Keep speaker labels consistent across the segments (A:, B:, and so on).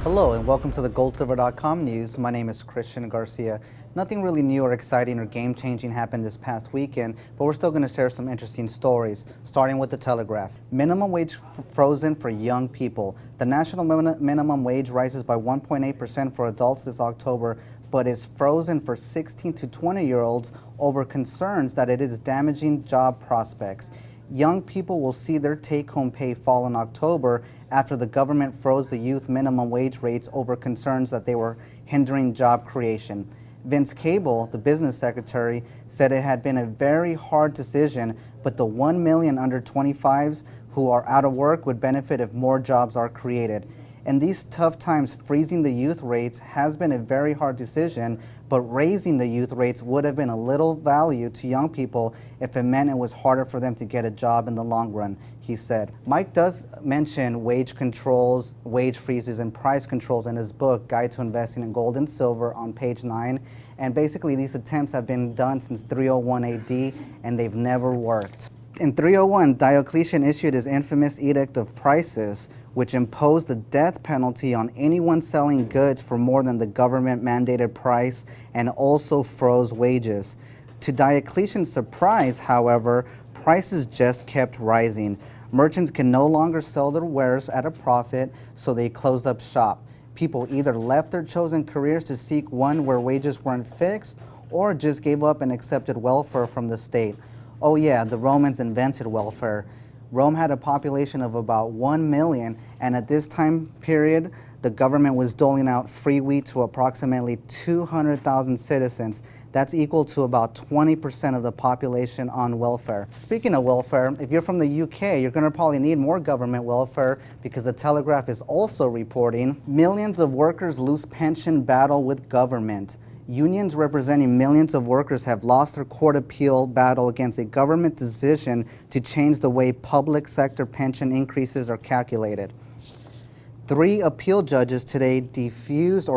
A: Hello and welcome to the GoldSilver.com news. My name is Christian Garcia. Nothing really new or exciting or game-changing happened this past weekend, but we're still going to share some interesting stories, starting with the Telegraph. Minimum wage frozen for young people. The national minimum wage rises by 1.8% for adults this October, but is frozen for 16 to 20-year-olds over concerns that it is damaging job prospects. Young people will see their take-home pay fall in October after the government froze the youth minimum wage rates over concerns that they were hindering job creation. Vince Cable, the business secretary, said it had been a very hard decision, but the 1 million under 25s who are out of work would benefit if more jobs are created. In these tough times, freezing the youth rates has been a very hard decision, but raising the youth rates would have been a little value to young people if it meant it was harder for them to get a job in the long run, he said. Mike does mention wage controls, wage freezes, and price controls in his book, Guide to Investing in Gold and Silver, on page 9. And basically, these attempts have been done since 301 AD, and they've never worked. In 301, Diocletian issued his infamous Edict of Prices, which imposed the death penalty on anyone selling goods for more than the government-mandated price and also froze wages. To Diocletian's surprise, however, prices just kept rising. Merchants can no longer sell their wares at a profit, so they closed up shop. People either left their chosen careers to seek one where wages weren't fixed, or just gave up and accepted welfare from the state. Oh yeah, the Romans invented welfare. Rome had a population of about 1 million, and at this time period, the government was doling out free wheat to approximately 200,000 citizens. That's equal to about 20% of the population on welfare. Speaking of welfare, if you're from the UK, you're going to probably need more government welfare because the Telegraph is also reporting millions of workers lose pension battle with government. Unions representing millions of workers have lost their court appeal battle against a government decision to change the way public sector pension increases are calculated. 3 appeal judges today refused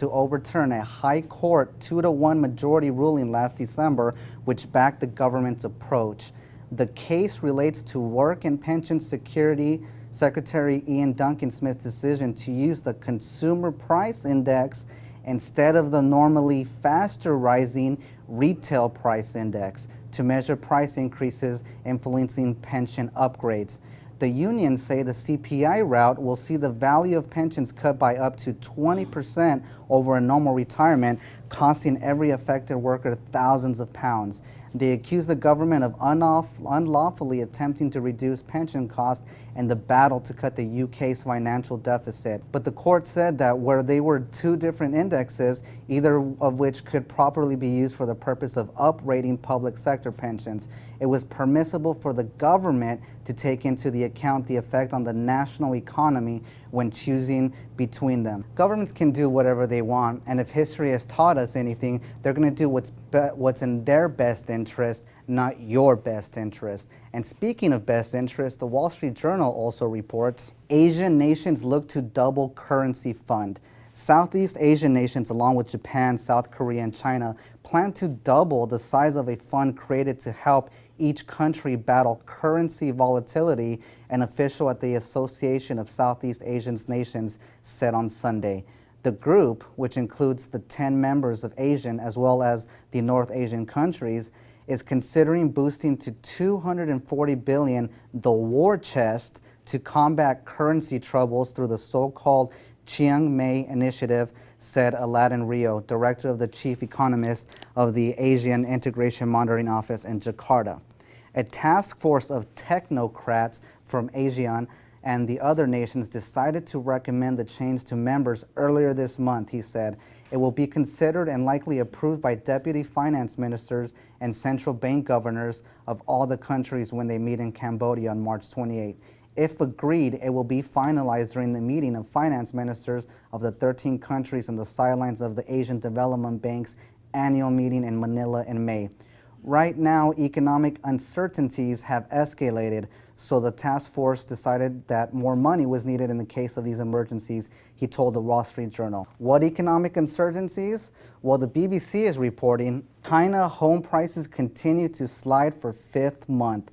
A: to overturn a high court 2-to-1 majority ruling last December, which backed the government's approach. The case relates to Work and Pension Security Secretary Ian Duncan Smith's decision to use the Consumer Price Index instead of the normally faster rising Retail Price Index to measure price increases influencing pension upgrades. The unions say the CPI route will see the value of pensions cut by up to 20% over a normal retirement, costing every affected worker thousands of pounds. They accuse the government of unlawfully attempting to reduce pension costs in the battle to cut the UK's financial deficit. But the court said that where they were 2 different indexes, either of which could properly be used for the purpose of uprating public sector pensions, it was permissible for the government to take into the account the effect on the national economy when choosing between them. Governments can do whatever they want, and if history has taught us anything, they're going to do what's in their best interest, not your best interest. And speaking of best interest, the Wall Street Journal also reports Asian nations look to double currency fund. Southeast Asian nations, along with Japan, South Korea, and China, plan to double the size of a fund created to help each country battle currency volatility, an official at the Association of Southeast Asian Nations said on Sunday. The group, which includes the 10 members of ASEAN as well as the North Asian countries, is considering boosting to $240 billion the war chest to combat currency troubles through the so-called Chiang Mai Initiative, said Aladdin Rio, director of the chief economist of the Asian Integration Monitoring Office in Jakarta. A task force of technocrats from ASEAN and the other nations decided to recommend the change to members earlier this month, he said. It will be considered and likely approved by deputy finance ministers and central bank governors of all the countries when they meet in Cambodia on March 28. If agreed, it will be finalized during the meeting of finance ministers of the 13 countries on the sidelines of the Asian Development Bank's annual meeting in Manila in May. Right now, economic uncertainties have escalated, so the task force decided that more money was needed in the case of these emergencies, he told the Wall Street Journal. What economic uncertainties? Well, the BBC is reporting China home prices continue to slide for 5th month.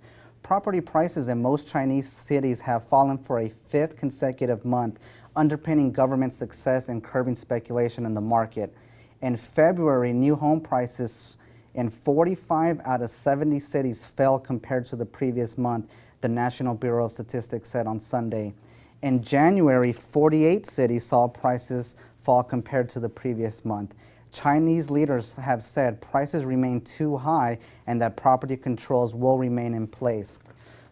A: property prices in most Chinese cities have fallen for a fifth consecutive month, underpinning government success in curbing speculation in the market. In February, new home prices in 45 out of 70 cities fell compared to the previous month, the National Bureau of Statistics said on Sunday. In January, 48 cities saw prices fall compared to the previous month. Chinese leaders have said prices remain too high and that property controls will remain in place.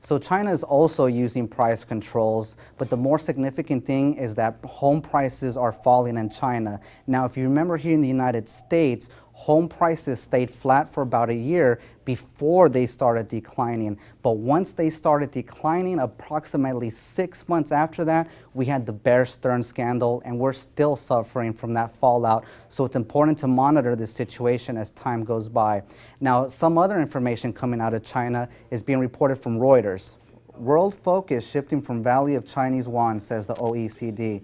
A: So China is also using price controls, but the more significant thing is that home prices are falling in China. Now, if you remember here in the United States, home prices stayed flat for about a year before they started declining. But once they started declining, approximately 6 months after that, we had the Bear Stearns scandal, and we're still suffering from that fallout. So it's important to monitor this situation as time goes by. Now, some other information coming out of China is being reported from Reuters. World focus shifting from value of Chinese yuan, says the OECD.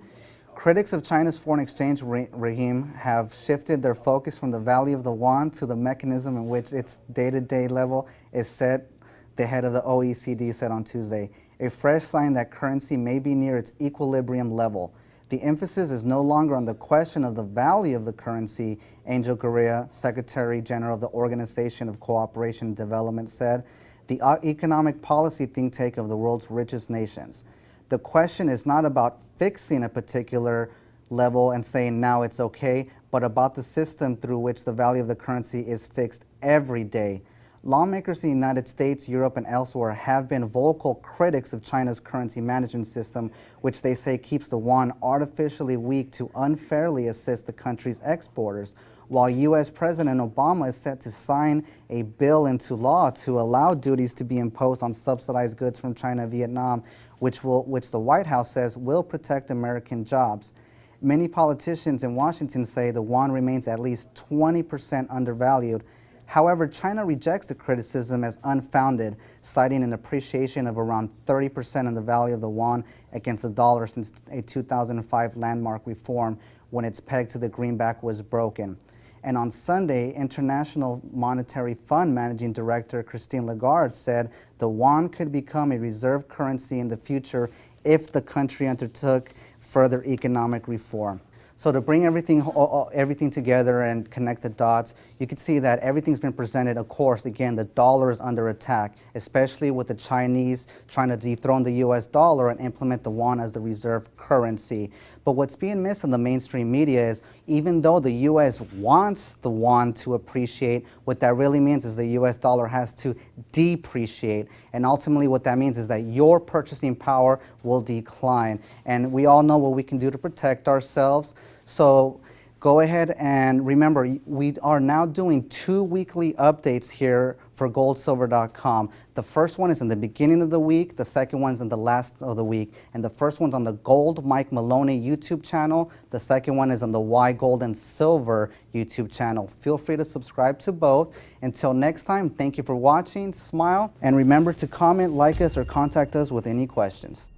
A: Critics of China's foreign exchange regime have shifted their focus from the value of the yuan to the mechanism in which its day-to-day level is set, the head of the OECD said on Tuesday. A fresh sign that currency may be near its equilibrium level. The emphasis is no longer on the question of the value of the currency, Angel Gurria, Secretary General of the Organization of Cooperation and Development, said, the economic policy think tank of the world's richest nations. The question is not about fixing a particular level and saying now it's okay, but about the system through which the value of the currency is fixed every day. Lawmakers in the United States, Europe, and elsewhere have been vocal critics of China's currency management system, which they say keeps the yuan artificially weak to unfairly assist the country's exporters. While U.S. President Obama is set to sign a bill into law to allow duties to be imposed on subsidized goods from China and Vietnam, which the White House says will protect American jobs. Many politicians in Washington say the yuan remains at least 20% undervalued. However, China rejects the criticism as unfounded, citing an appreciation of around 30% in the value of the yuan against the dollar since a 2005 landmark reform when its peg to the greenback was broken. And on Sunday, International Monetary Fund Managing Director Christine Lagarde said the yuan could become a reserve currency in the future if the country undertook further economic reform. So to bring everything together and connect the dots, you can see that everything's been presented. Of course, again, the dollar is under attack, especially with the Chinese trying to dethrone the U.S. dollar and implement the yuan as the reserve currency. But what's being missed in the mainstream media is even though the U.S. wants the yuan to appreciate, what that really means is the U.S. dollar has to depreciate. And ultimately what that means is that your purchasing power will decline. And we all know what we can do to protect ourselves. So go ahead and remember, we are now doing 2 weekly updates here for goldsilver.com. The first one is in the beginning of the week, the second one is in the last of the week, and the first one's on the Gold Mike Maloney YouTube channel, the second one is on the Why Gold and Silver YouTube channel. Feel free to subscribe to both. Until next time, thank you for watching, smile, and remember to comment, like us, or contact us with any questions.